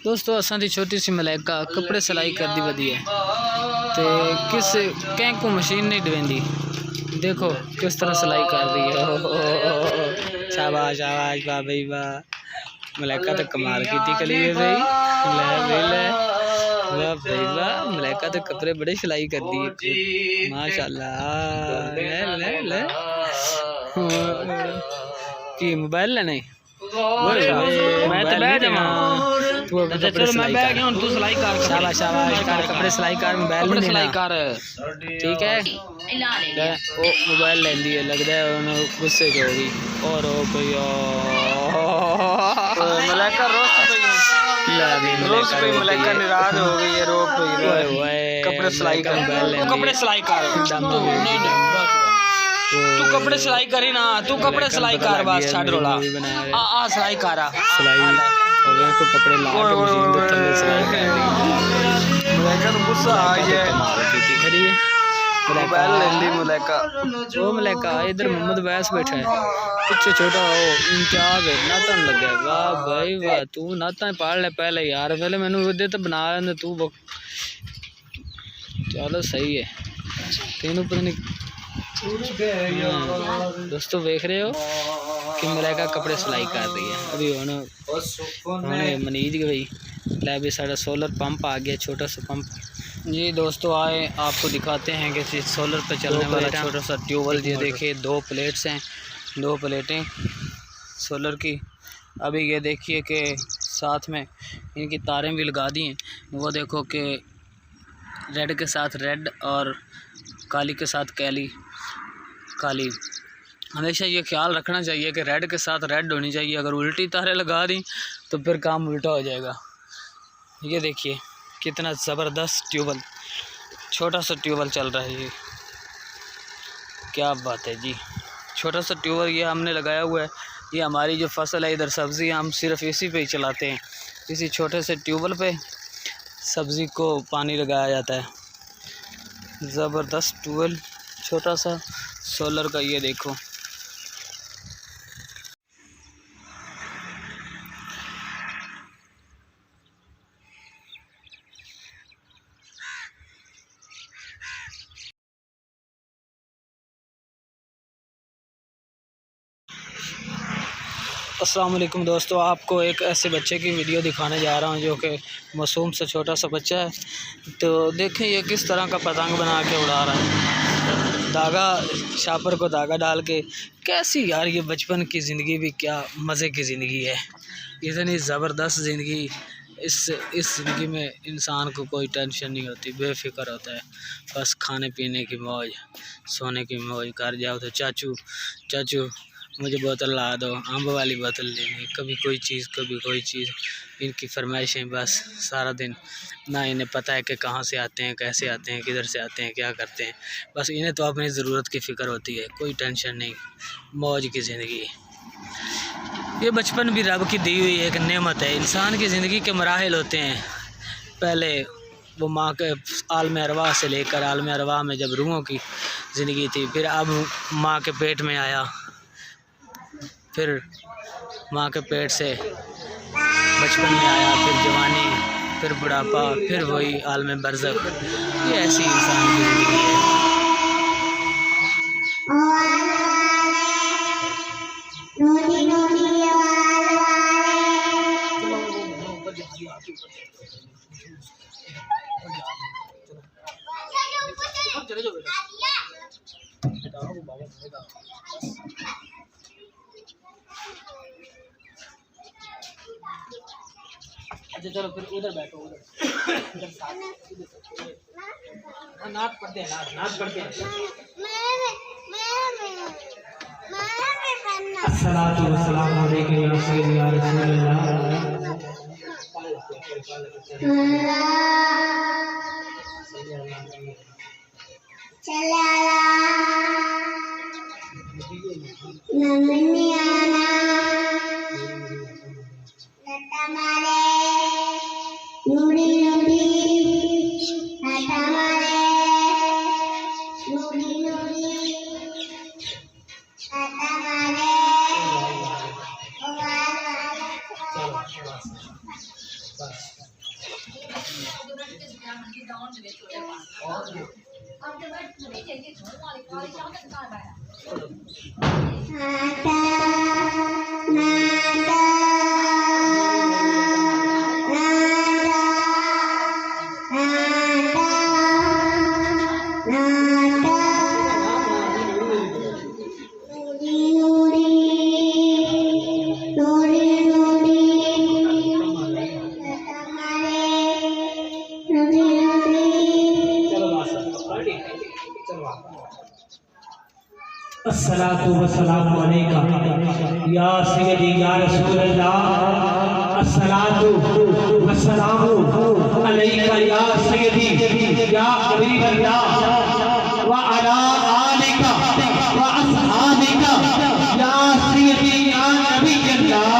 दोस्तों असां दी छोटी सी मलाइका कपड़े सिलाई कर दी वधी है तो किस कैं को मशीन नहीं डवेंदी। देखो किस तरह सिलाई कर रही है। शाबाश शाबाश वाह भाई वाह, मलाइका तो कमाल की थी कली है भाई। ले भाई ले, वाह भाई वाह, मलाइका तो कपड़े बड़े सिलाई कर दी माशाल्लाह। ले ले ले की मोबाइल लेना मैं तो बैठ जावा तू कपड़े सिलाई कर, तू सिलाई कर, शाबाश शाबाश कर, कपड़े सिलाई कर, मोबाइल नहीं सिलाई कर, ठीक है। वो मोबाइल लेंदी है लगता है उन्हें गुस्से च होगी और ओ भैया मलाइका मलाइका नाराज हो गई है, रो पई कपड़े सिलाई कर, कपड़े सिलाई कर, तू कपड़े सिलाई करी ना, तू कपड़े सिलाई कर बस छड़ रोला आ सिलाई कर सिलाई और को कपड़े ला के मशीन दे थल्ले सिलाई कर दी। मलाइका तो गुस्सा आ गया कमाल की खड़ी है मोबाइल लेंदी मलाइका। ओ मलाइका इधर मोहम्मद वैस बैठा है पीछे छोटा हो इंचार्ज है नातन लगे। वाह भाई वाह, तू नाता पढ़ ले पहले यार, पहले मैंने दे तो बना लेंदे तू। चलो सही है तेनू पता नहीं। दोस्तों देख रहे हो कि मलाइका कपड़े सिलाई कर रही है अभी उन्होंने मनीज भाई लै भी सारा सोलर पंप आ गया, छोटा सा पंप। जी दोस्तों आए आपको दिखाते हैं कि सोलर पर चलने वाला छोटा सा ट्यूबवेल। ये देखिए 2 प्लेट्स हैं, 2 प्लेटें सोलर की। अभी ये देखिए कि साथ में इनकी तारें भी लगा दी हैं। वो देखो कि रेड के साथ रेड और काली के साथ काली। हमेशा ये ख्याल रखना चाहिए कि रेड के साथ रेड होनी चाहिए, अगर उल्टी तारें लगा दी तो फिर काम उल्टा हो जाएगा। ये देखिए कितना ज़बरदस्त ट्यूबवेल, छोटा सा ट्यूबवेल चल रहा है ये, क्या बात है जी। छोटा सा ट्यूबवेल ये हमने लगाया हुआ है, ये हमारी जो फसल है इधर सब्ज़ी हम सिर्फ इसी पे ही चलाते हैं, इसी छोटे से ट्यूबवेल पे सब्ज़ी को पानी लगाया जाता है। ज़बरदस्त ट्यूबवेल छोटा सा सोलर का, ये देखो। अस्सलाम वालेकुम दोस्तों, आपको एक ऐसे बच्चे की वीडियो दिखाने जा रहा हूं जो कि मासूम सा छोटा सा बच्चा है। तो देखें ये किस तरह का पतंग बना के उड़ा रहा है, धागा शापर को धागा डाल के। कैसी यार ये बचपन की ज़िंदगी भी क्या मज़े की ज़िंदगी है, इतनी ज़बरदस्त ज़िंदगी। इस ज़िंदगी में इंसान को कोई टेंशन नहीं होती, बेफिक्र होता है, बस खाने पीने की मौज, सोने की मौज। घर जाओ तो चाचू मुझे बोतल ला दो, अम्ब वाली बोतल लेनी, कभी कोई चीज़ कभी कोई चीज़। इनकी फरमाइशें बस सारा दिन, ना इन्हें पता है कि कहाँ से आते हैं, कैसे आते हैं, किधर से आते हैं, क्या करते हैं। बस इन्हें तो अपनी ज़रूरत की फ़िक्र होती है, कोई टेंशन नहीं, मौज की ज़िंदगी। ये बचपन भी रब की दी हुई एक नेमत है। इंसान की ज़िंदगी के मराहिल होते हैं, पहले वो माँ के आलम अरवाह से लेकर आलम अरवाह में जब रूहों की ज़िंदगी थी, फिर अब माँ के पेट में आया, फिर माँ के पेट से बचपन में आया, फिर जवानी, फिर बुढ़ापा, फिर वही आलम बरज़ख। ये ऐसी इंसान की ज़िंदगी है। अच्छा चलो फिर उधर बैठो, उधर नाच पढ़ते हैं, नाच पढ़ते हैं। अस्सलातु वस्सलामु अलैका या सय्यदी या रसूलल्लाह। अस्सलातु वस्सलामु अलैका या सय्यदी या रसूल अल्लाह। अस्सलातु वस्सलामु अलैका या सय्यदी या हबीब अल्लाह व अला आलिका व अस्हाबिका या सय्यदी या नबी अल्लाह।